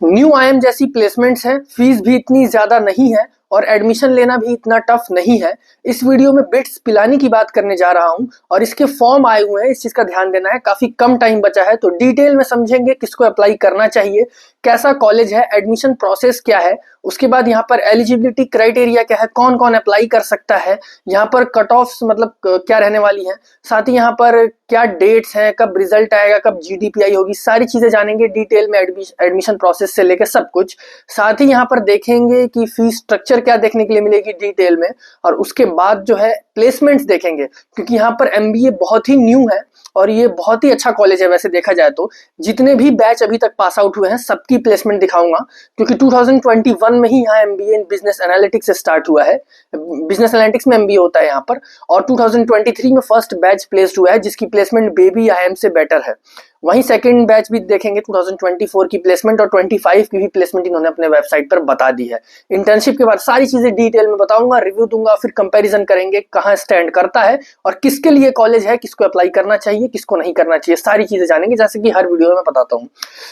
New IM जैसी placements हैं, fees भी इतनी ज्यादा नहीं है और एडमिशन लेना भी इतना टफ नहीं है। इस वीडियो में बिट्स पिलानी की बात करने जा रहा हूं और इसके फॉर्म आए हुए हैं, इस चीज का ध्यान देना है। काफी कम टाइम बचा है तो डिटेल में समझेंगे किसको अप्लाई करना चाहिए, कैसा कॉलेज है, एडमिशन प्रोसेस क्या है, उसके बाद यहाँ पर एलिजिबिलिटी क्राइटेरिया क्या है, कौन कौन अप्लाई कर सकता है, यहाँ पर कट ऑफ्स मतलब क्या रहने वाली है, साथ ही यहाँ पर क्या डेट्स हैं, कब रिजल्ट आएगा, कब जीडीपीआई होगी, सारी चीजें जानेंगे डिटेल में एडमिशन प्रोसेस से लेकर सब कुछ। साथ ही यहाँ पर देखेंगे कि फीस स्ट्रक्चर क्या देखने के लिए मिलेगी डिटेल में, और उसके बाद जो है प्लेसमेंट्स देखेंगे, क्योंकि यहाँ पर एमबीए बहुत ही न्यू है और ये बहुत ही अच्छा कॉलेज है। वैसे देखा जाए तो जितने भी बैच अभी तक पास आउट हुए हैं सबकी प्लेसमेंट दिखाऊंगा, क्योंकि 2021 में ही यहाँ एमबीए इन बिजनेस एनालिटिक्स से स्टार्ट हुआ है। बिजनेस एनालिटिक्स में एमबीए होता है यहाँ पर, और 2023 में फर्स्ट बैच प्लेस्ड हुआ है जिसकी प्लेसमेंट बेबी आईएम से बेटर है। वहीं सेकंड बैच भी देखेंगे 2024 की प्लेसमेंट, और 25 की भी प्लेसमेंट इन्होंने अपने वेबसाइट पर बता दी है। इंटर्नशिप के बाद सारी चीजें डिटेल में बताऊंगा, रिव्यू दूंगा, फिर कंपैरिजन करेंगे कहां स्टैंड करता है और किसके लिए कॉलेज है, किसको अप्लाई करना चाहिए, किसको नहीं करना चाहिए, सारी चीजें जानेंगे जैसे कि हर वीडियो में बताता हूँ।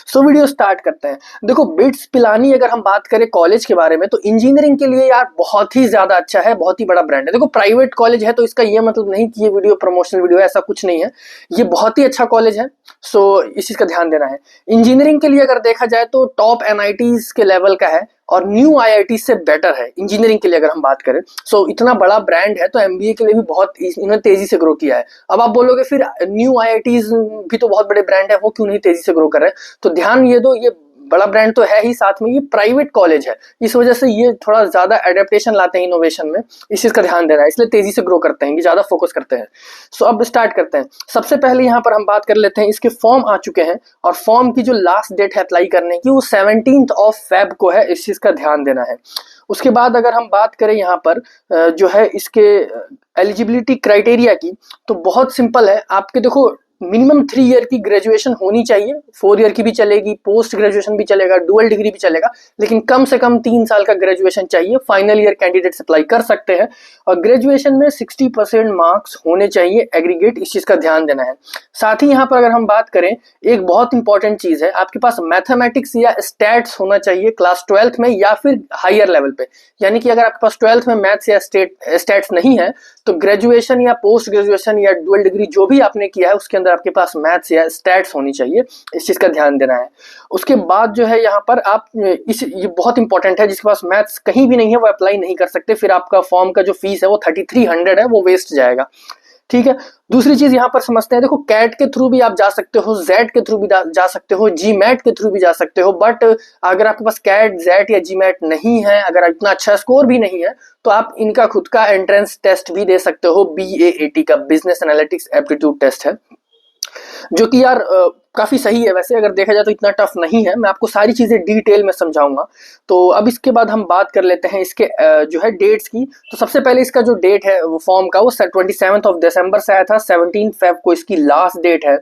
सो वीडियो स्टार्ट करते हैं। देखो बिट्स पिलानी अगर हम बात करें कॉलेज के बारे में तो इंजीनियरिंग के लिए यार बहुत ही ज्यादा अच्छा है, बहुत ही बड़ा ब्रांड है। देखो प्राइवेट कॉलेज है तो इसका ये मतलब नहीं कि ये वीडियो प्रमोशनल वीडियो है, ऐसा कुछ नहीं है, ये बहुत ही अच्छा कॉलेज है। सो इस चीज का ध्यान देना है। इंजीनियरिंग के लिए अगर देखा जाए तो टॉप एनआईटीज के लेवल का है और न्यू आईआईटी से बेटर है इंजीनियरिंग के लिए अगर हम बात करें। सो इतना बड़ा ब्रांड है तो एमबीए के लिए भी बहुत इन्होंने तेजी से ग्रो किया है। अब आप बोलोगे फिर न्यू आईआईटीज भी तो बहुत बड़े ब्रांड है, वो क्यों नहीं तेजी से ग्रो कर रहे हैं? तो ध्यान ये दो, ये बड़ा ब्रांड तो है ही, साथ में ये प्राइवेट कॉलेज है, इस वजह से ये थोड़ा ज्यादा एडेप्टेशन लाते हैं इनोवेशन में, इस चीज का ध्यान देना है, इसलिए तेजी से ग्रो करते हैं, ये ज्यादा फोकस करते हैं। सो अब स्टार्ट करते हैं। सबसे पहले यहाँ पर हम बात कर लेते हैं, इसके फॉर्म आ चुके हैं और फॉर्म की जो लास्ट डेट है अप्लाई करने की वो 17 फेब को है, इस चीज का ध्यान देना है। उसके बाद अगर हम बात करें यहाँ पर जो है इसके एलिजिबिलिटी क्राइटेरिया की, तो बहुत सिंपल है। आपके देखो मिनिमम 3 ईयर की ग्रेजुएशन होनी चाहिए, 4 ईयर की भी चलेगी, पोस्ट ग्रेजुएशन भी चलेगा, डुअल डिग्री भी चलेगा, लेकिन कम से कम 3 साल का ग्रेजुएशन चाहिए। फाइनल ईयर कैंडिडेट्स अप्लाई कर सकते हैं और ग्रेजुएशन में 60% मार्क्स होने चाहिए एग्रीगेट, इस चीज का ध्यान देना है। साथ ही यहाँ पर अगर हम बात करें, एक बहुत इंपॉर्टेंट चीज है, आपके पास मैथमेटिक्स या स्टैट्स होना चाहिए क्लास 12th में या फिर हायर लेवल पे। यानी कि अगर आपके पास 12th में मैथ्स या स्टैट्स नहीं है तो ग्रेजुएशन या पोस्ट ग्रेजुएशन या डुअल डिग्री जो भी आपने किया है उसके अंदर आपके पास मैथ्स या स्टैट्स होनी चाहिए, इस चीज का ध्यान देना है। उसके बाद जो है यहाँ पर आप ये बहुत इंपॉर्टेंट है, जिसके पास मैथ्स कहीं भी नहीं है वो अप्लाई नहीं कर सकते, फिर आपका फॉर्म का जो फीस है वो 3300 है, वो वेस्ट जाएगा। ठीक है। दूसरी चीज यहाँ पर समझते हैं, देखो कैट के थ्रू भी आप जा सकते हो, जेड के थ्रू भी जा सकते हो, जी मैट के थ्रू भी जा सकते हो, बट अगर आपके पास कैट, जेड या जी मैट नहीं है, अगर इतना अच्छा स्कोर भी नहीं है, तो आप इनका खुद का एंट्रेंस टेस्ट भी दे सकते हो, BAAT का बिजनेस एनालिटिक्स एप्टीट्यूड टेस्ट है, जो कि यार काफी सही है। वैसे अगर देखा जाए तो इतना टफ नहीं है, मैं आपको सारी चीजें डिटेल में समझाऊंगा। तो अब इसके बाद हम बात कर लेते हैं इसके जो है डेट्स की। तो सबसे पहले इसका जो डेट है वो फॉर्म का वो 27 दिसंबर से आया था, 17 फेब को इसकी लास्ट डेट है।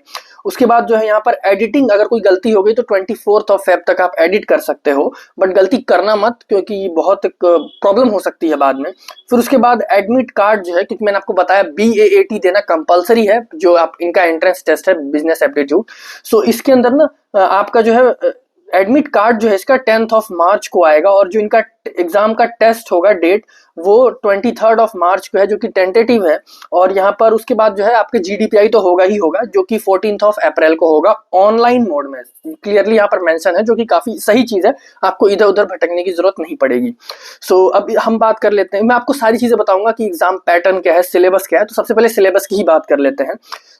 उसके बाद जो है यहाँ पर एडिटिंग, अगर कोई गलती हो गई तो 24 फेब तक आप एडिट कर सकते हो, बट गलती करना मत, क्योंकि बहुत प्रॉब्लम हो सकती है बाद में। फिर उसके बाद एडमिट कार्ड जो है, क्योंकि मैंने आपको बताया BAAT देना कंपलसरी है, जो आप इनका एंट्रेंस टेस्ट है बिजनेस एप्टीट्यूड। सो इसके अंदर ना आपका जो है एडमिट कार्ड जो है इसका 10 मार्च को आएगा, और जो इनका एग्जाम का टेस्ट होगा डेट वो 23 मार्च को है, जो कि टेंटेटिव है। और यहाँ पर उसके बाद जो है आपके जीडीपीआई तो होगा ही होगा, जो कि 14 अप्रैल को होगा, ऑनलाइन मोड में, क्लियरली यहाँ पर मेंशन है, जो कि काफी सही चीज है, आपको इधर उधर भटकने की जरूरत नहीं पड़ेगी। सो अब हम बात कर लेते हैं, मैं आपको सारी चीजें बताऊंगा कि एग्जाम पैटर्न क्या है, सिलेबस क्या है। तो सबसे पहले सिलेबस की ही बात कर लेते हैं।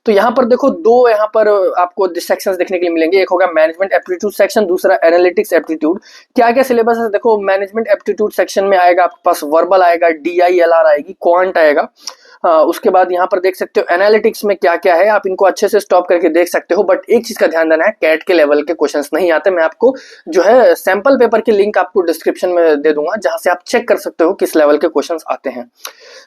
तो यहाँ पर देखो दो यहाँ पर आपको सेक्शंस देखने के लिए मिलेंगे, एक होगा मैनेजमेंट एप्टीट्यूड सेक्शन, दूसरा एनालिटिक्स एप्टीट्यूड। क्या क्या सिलेबस है देखो, मैनेजमेंट एप्टीट्यूड सेक्शन में आएगा आपके पास वर्बल आएगा, DILR आएगी, क्वांट आएगा। उसके बाद यहाँ पर देख सकते हो एनालिटिक्स में क्या क्या है, आप इनको अच्छे से स्टॉप करके देख सकते हो, बट एक चीज का ध्यान देना है, कैट के लेवल के क्वेश्चंस नहीं आते। मैं आपको जो है सैंपल पेपर की लिंक आपको डिस्क्रिप्शन में दे दूंगा, जहां से आप चेक कर सकते हो किस लेवल के क्वेश्चंस आते हैं।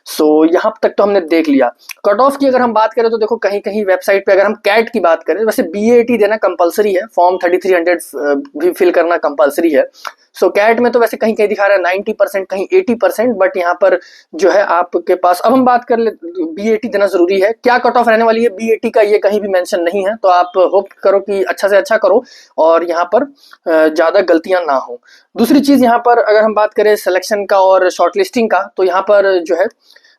सो यहाँ तक तो हमने देख लिया। कट ऑफ की अगर हम बात करें तो देखो कहीं कहीं वेबसाइट पे अगर हम कैट की बात करें, वैसे बीएटी देना कंपलसरी है, फॉर्म 3300 भी फिल करना कंपलसरी है। सो कैट में तो वैसे कहीं कहीं दिखा रहा है 90%, कहीं 80%, बट यहाँ पर जो है आपके पास, अब हम बात कर ले, बीएटी देना जरूरी है। क्या कट ऑफ रहने वाली है बीएटी का ये कहीं भी मेंशन नहीं है, तो आप होप करो कि अच्छा से अच्छा करो और यहाँ पर ज्यादा गलतियां ना हो। दूसरी चीज यहाँ पर अगर हम बात करें सिलेक्शन का और शॉर्टलिस्टिंग का, तो यहाँ पर जो है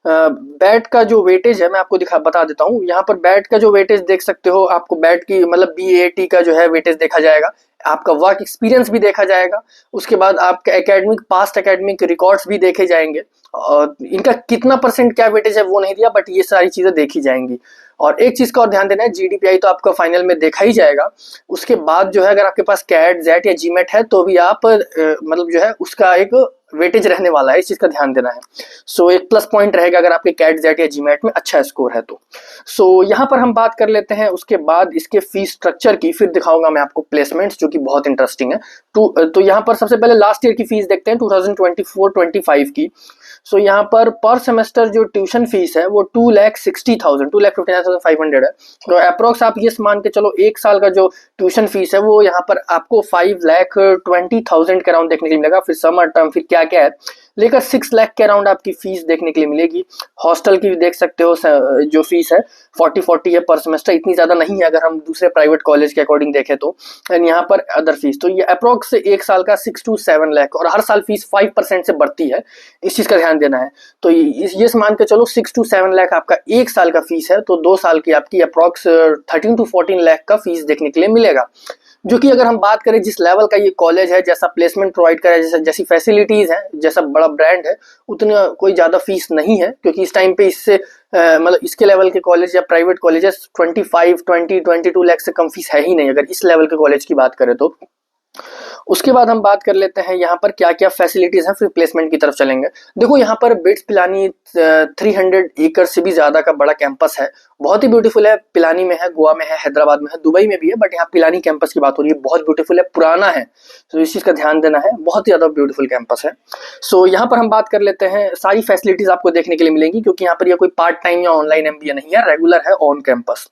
बैट का जो वेटेज है मैं आपको बता देता हूँ। यहाँ पर बैट का जो वेटेज देख सकते हो, आपको बैट की मतलब बीएटी का जो है वेटेज देखा जाएगा, आपका वर्क एक्सपीरियंस भी देखा जाएगा, उसके बाद आपके एकेडमिक पास्ट एकेडमिक रिकॉर्ड्स भी देखे जाएंगे, और इनका कितना परसेंट क्या वेटेज है वो नहीं दिया, बट ये सारी चीजें देखी जाएंगी। और एक चीज का और ध्यान देना है, जीडीपीआई तो आपका फाइनल में देखा ही जाएगा, उसके बाद जो है अगर आपके पास कैट जेट या जीमेट है तो भी आप मतलब जो है उसका एक वेटेज रहने वाला है, इस चीज का ध्यान देना है। सो एक प्लस पॉइंट रहेगा अगर आपके कैट जेट या जीमेट में अच्छा स्कोर है तो। सो यहाँ पर हम बात कर लेते हैं उसके बाद इसके फीस स्ट्रक्चर की, फिर दिखाऊंगा मैं आपको प्लेसमेंट्स जो कि बहुत इंटरेस्टिंग है। तो यहाँ पर सबसे पहले लास्ट ईयर की फीस देखते हैं 2024-25 की। सो यहाँ पर सेमेस्टर जो ट्यूशन फीस है वो 2,60,000 2,59,500 है। तो अप्रोक्स आप ये मान के चलो एक साल का जो ट्यूशन फीस है वो यहाँ पर आपको 5,20,000 के अराउंड देखने के लिए मिलेगा। फिर समर टर्म फिर क्या क्या है लेकर 6 लाख के अराउंड आपकी फीस देखने के लिए मिलेगी। हॉस्टल की भी देख सकते हो जो फीस है 40 है पर सेमेस्टर, इतनी ज्यादा नहीं है अगर हम दूसरे प्राइवेट कॉलेज के अकॉर्डिंग देखें तो। एंड यहाँ पर अदर फीस, तो ये अप्रोक्स एक साल का 6 to 7 लाख, और हर साल फीस 5% से बढ़ती है, इस चीज का ध्यान देना है। तो ये मान के चलो 6 to 7 लाख आपका एक साल का फीस है, तो 2 साल की आपकी अप्रोक्स 13 to 14 लाख का फीस देखने के लिए मिलेगा। जो कि अगर हम बात करें जिस लेवल का ये कॉलेज है, जैसा प्लेसमेंट प्रोवाइड करा है, जैसी फैसिलिटीज है, जैसा बड़ा ब्रांड है, उतना कोई ज्यादा फीस नहीं है, क्योंकि इस टाइम पे इससे मतलब इसके लेवल के कॉलेज या प्राइवेट कॉलेजेस 22 लाख से कम फीस है ही नहीं अगर इस लेवल के कॉलेज की बात करें तो। उसके बाद हम बात कर लेते हैं यहाँ पर क्या क्या फैसिलिटीज हैं, फिर प्लेसमेंट की तरफ चलेंगे। देखो यहाँ पर बिट्स पिलानी 300 एकड़ से भी ज्यादा का बड़ा कैंपस है, बहुत ही ब्यूटीफुल है। पिलानी में है, गोवा में है, हैदराबाद में है, दुबई में भी है, बट यहाँ पिलानी कैंपस की बात हो रही है, बहुत ब्यूटीफुल है, पुराना है, तो इस चीज का ध्यान देना है, बहुत ही ज्यादा ब्यूटीफुल कैंपस है। सो यहाँ पर हम बात कर लेते हैं, सारी फैसिलिटीज आपको देखने के लिए मिलेंगी, क्योंकि यहाँ पर यह कोई पार्ट टाइम या ऑनलाइन एमबीए नहीं है, रेगुलर है ऑन कैंपस।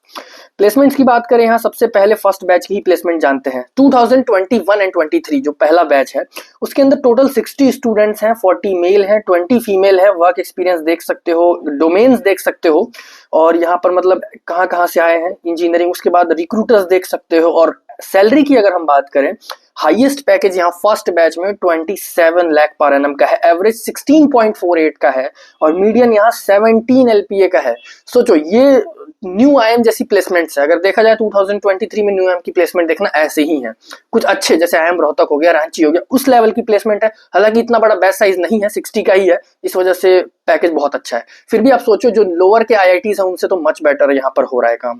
प्लेसमेंट्स की बात करें, यहाँ सबसे पहले फर्स्ट बैच की ही प्लेसमेंट जानते हैं। 2021 एंड 23 जो पहला बैच है उसके अंदर टोटल 60 स्टूडेंट्स हैं, 40 मेल हैं, 20 फीमेल है। वर्क एक्सपीरियंस देख सकते हो, डोमेन्स देख सकते हो, और यहाँ पर मतलब कहाँ कहाँ से आए हैं, इंजीनियरिंग। उसके बाद रिक्रूटर्स देख सकते हो। और सैलरी की अगर हम बात करें, हाईएस्ट पैकेज यहाँ फर्स्ट बैच में 27 लाख पर एनम का है, एवरेज 16.48 का है, और मीडियन यहाँ 17 एलपीए का है। सोचो ये न्यू आईएम जैसी प्लेसमेंट्स है। अगर देखा जाए 2023 में न्यू आईएम की प्लेसमेंट देखना ऐसे ही है, कुछ अच्छे जैसे आईएम रोहतक हो गया, रांची हो गया, उस लेवल की प्लेसमेंट है। हालांकि इतना बड़ा बैच साइज नहीं है, 60 का ही है, इस वजह से पैकेज बहुत अच्छा है। फिर भी आप सोचो जो लोअर के आईआईटीज हैं उनसे तो मच बेटर यहाँ पर हो रहा है काम।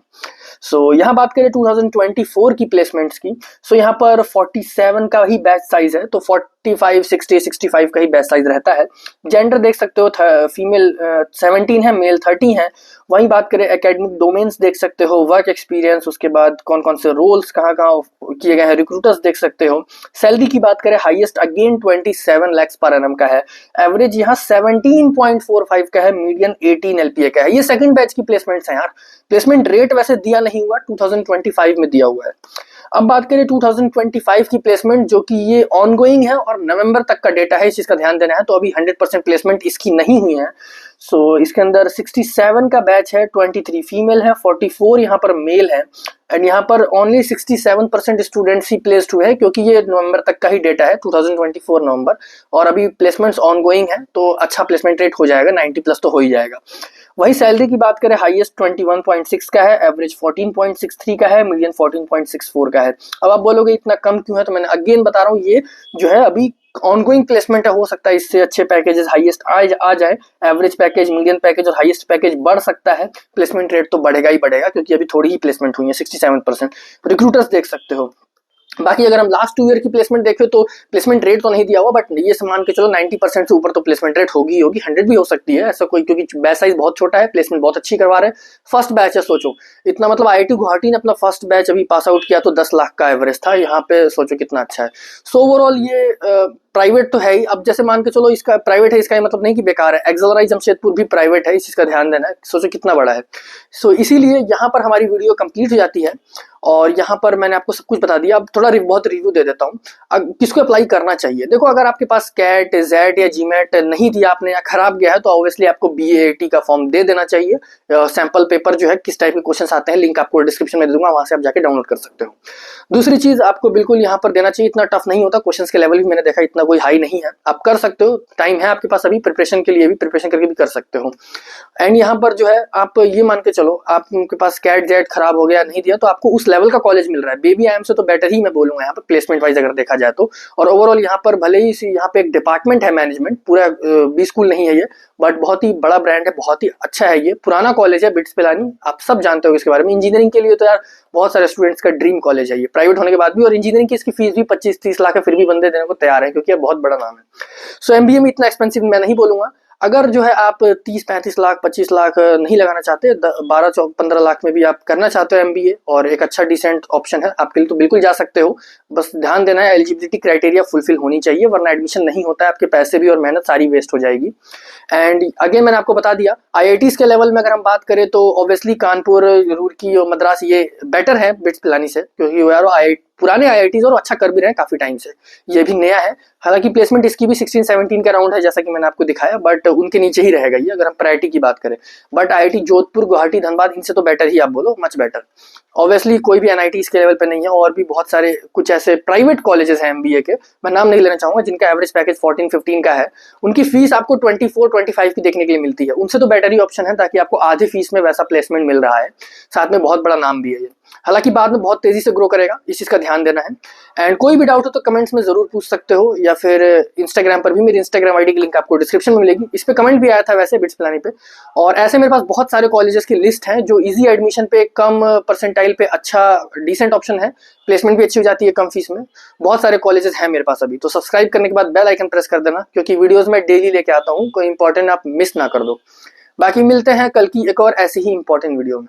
सो यहाँ बात करें 2024 की प्लेसमेंट्स की, सो यहाँ पर 47 का ही बैच साइज है, तो 45, 60, 65 का ही बैच साइज रहता है। जेंडर देख सकते हो, फीमेल 17 है, मेल 30 है। वहीं बात करें एकेडमिक डोमेन्स देख सकते हो, वर्क एक्सपीरियंस, उसके बाद कौन कौन से रोल्स कहाँ कहाँ किए गए हैं, रिक्रूटर्स देख सकते हो। सैलरी की बात करें, highest again 27 lakh per annum का है, एवरेज यहाँ 17.45 का है, मीडियन 18 एलपीए का है। ये सेकंड बैच की प्लेसमेंट्स हैं यार। प्लेसमेंट रेट वैसे दिया नहीं हुआ, 2025 में दिया हुआ है। अब बात करें 2025 की प्लेसमेंट, जो कि ये ऑनगोइंग है और नवंबर तक का डेटा है, इस चीज का ध्यान देना है। तो अभी 100% प्लेसमेंट इसकी नहीं हुई है। सो इसके अंदर 67 का बैच है, 23 फीमेल है, 44 यहाँ पर मेल है, एंड यहाँ पर ओनली 67% स्टूडेंट्स ही प्लेस्ड हुए हैं, क्योंकि ये नवंबर तक का ही डेटा है, 2024 नवंबर, और अभी प्लेसमेंट्स ऑनगोइंग है, तो अच्छा प्लेसमेंट रेट हो जाएगा, 90+ तो हो ही जाएगा। वही सैलरी की बात करें, हाईएस्ट 21.6 का है, एवरेज 14.63 का है, मीडियन 14.64 का है। अब आप बोलोगे इतना कम क्यों है, तो मैंने अगेन बता रहा हूँ, ये जो है अभी ऑनगोइंग प्लेसमेंट है, हो सकता है इससे अच्छे पैकेजेस हाईएस्ट आ जाए। एवरेज पैकेज, मीडियन पैकेज और हाईएस्ट पैकेज बढ़ सकता है, प्लेसमेंट रेट तो बढ़ेगा ही बढ़ेगा, क्योंकि अभी थोड़ी ही प्लेसमेंट हुई है, 67%। रिक्रूटर्स देख सकते हो, बाकी अगर हम लास्ट 2 ईयर की प्लेसमेंट देखें तो प्लेसमेंट रेट तो नहीं दिया हुआ, बट ये मान के चलो 90% से ऊपर तो प्लेसमेंट रेट होगी 100 भी हो सकती है ऐसा कोई, क्योंकि बैच साइज बहुत छोटा है, प्लेसमेंट बहुत अच्छी करवा रहे हैं। फर्स्ट बैच है, सोचो इतना, मतलब आईआईटी गुवाहाटी ने अपना फर्स्ट बैच अभी पास आउट किया तो 10 लाख का एवरेज था, यहाँ पे सोचो कितना अच्छा है। सो ओवरऑल ये प्राइवेट तो है ही। अब जैसे मान के चलो इसका प्राइवेट है, इसका मतलब नहीं कि बेकार है, एक्सेलराइज जमशेदपुर भी प्राइवेट है, इस चीज का ध्यान देना है, सोचो कितना बड़ा है। सो इसीलिए यहाँ पर हमारी वीडियो कंप्लीट हो जाती है और यहाँ पर मैंने आपको सब कुछ बता दिया। अब थोड़ा बहुत रिव्यू दे देता हूँ किसको अप्लाई करना चाहिए। देखो, अगर आपके पास कैट, जेट या जीमेट नहीं दिया आपने या खराब गया है तो ऑब्वियसली आपको बीएटी का फॉर्म दे देना चाहिए। सैंपल पेपर जो है किस टाइप के क्वेश्चन आते हैं, लिंक आपको डिस्क्रिप्शन में दे दूंगा, वहां से आप जाके डाउनलोड कर सकते हो। दूसरी चीज आपको बिल्कुल यहाँ पर देना चाहिए, इतना टफ नहीं होता, क्वेश्चन के लेवल भी मैंने देखा इतना कोई हाई नहीं है, आप कर सकते हो, टाइम है आपके पास अभी, प्रिपरेशन के लिए भी प्रिपरेशन करके भी कर सकते हो। एंड यहाँ पर जो है आप ये मान के चलो आपके पास कैट जेट खराब हो गया, नहीं दिया, तो आपको उस लेवल का कॉलेज मिल रहा है, बेबी आईएम से तो बेटर ही मैं बोलूंगा यहाँ पर प्लेसमेंट वाइज अगर देखा जाए तो। और ओवरऑल यहाँ पर भले ही यहाँ पे एक डिपार्टमेंट है मैनेजमेंट, पूरा बी स्कूल नहीं है ये, बट बहुत ही बड़ा ब्रांड है, बहुत ही अच्छा है, ये पुराना कॉलेज है बिट्स पिलानी, आप सब जानते हो इसके बारे में। इंजीनियरिंग के लिए तो यार बहुत सारे स्टूडेंट्स का ड्रीम कॉलेज है ये, प्राइवेट होने के बाद भी, और इंजीनियरिंग की इसकी फीस भी 25-30 लाख है, फिर भी बंदे देने को तैयार है क्योंकि ये बहुत बड़ा नाम है। सो एमबीए में इतना एक्सपेंसिव मैं नहीं बोलूंगा। अगर जो है आप 30-35 लाख 25 लाख नहीं लगाना चाहते, 12-15 लाख में भी आप करना चाहते हो एमबीए और एक अच्छा डिसेंट ऑप्शन है आपके लिए, तो बिल्कुल जा सकते हो। बस ध्यान देना है एलिजिबिलिटी क्राइटेरिया फुलफिल होनी चाहिए, वरना एडमिशन नहीं होता है, आपके पैसे भी और मेहनत सारी वेस्ट हो जाएगी। एंड अगेन मैंने आपको बता दिया, आईआईटीज के लेवल में अगर हम बात करें तो ऑब्वियसली कानपुर, रुड़की और मद्रास ये बेटर है बिट्स पिलानी से, क्योंकि वो यार पुराने आईआईटीज और अच्छा कर भी रहे हैं काफी टाइम से, ये भी नया है। हालांकि प्लेसमेंट इसकी भी 16-17 का राउंड है जैसा कि मैंने आपको दिखाया, बट उनके नीचे ही रहेगा ये अगर हम प्रायोरिटी की बात करें। बट आईआईटी जोधपुर, गुवाहाटी, धनबाद, इनसे तो बेटर ही आप बोलो, मच बेटर। ऑब्वियसली कोई भी एनआईटी इसके लेवल पे नहीं है, और भी बहुत सारे कुछ ऐसे प्राइवेट कॉलेजेस हैं एमबीए के, मैं नाम नहीं लेना चाहूंगा, जिनका एवरेज पैकेज 14-15 का है, उनकी फीस आपको 24-25 की देखने के लिए मिलती है, उनसे तो बेटर ही ऑप्शन है, ताकि आपको आधी फीस में वैसा प्लेसमेंट मिल रहा है, साथ में बहुत बड़ा नाम भी है ये। हालांकि बाद में बहुत तेजी से ग्रो करेगा, इस चीज का ध्यान देना है। एंड कोई भी डाउट हो तो कमेंट्स में जरूर पूछ सकते हो, या फिर इंस्टाग्राम पर भी, मेरी इंस्टाग्राम आईडी की लिंक आपको डिस्क्रिप्शन में मिलेगी, इस पे कमेंट भी आया था वैसे बिट्स पिलानी पे। और ऐसे मेरे पास बहुत सारे कॉलेजेस की लिस्ट है जो इजी एडमिशन पे, कम परसेंटाइल पे अच्छा डिसेंट ऑप्शन है, प्लेसमेंट भी अच्छी हो जाती है कम फीस में, बहुत सारे कॉलेजेस हैं मेरे पास अभी। तो सब्सक्राइब करने के बाद बेल आइकन प्रेस कर देना, क्योंकि वीडियोस में डेली लेके आता हूँ, कोई इंपॉर्टेंट आप मिस ना कर दो। बाकी मिलते हैं कल की एक और ऐसी ही इंपॉर्टेंट वीडियो में।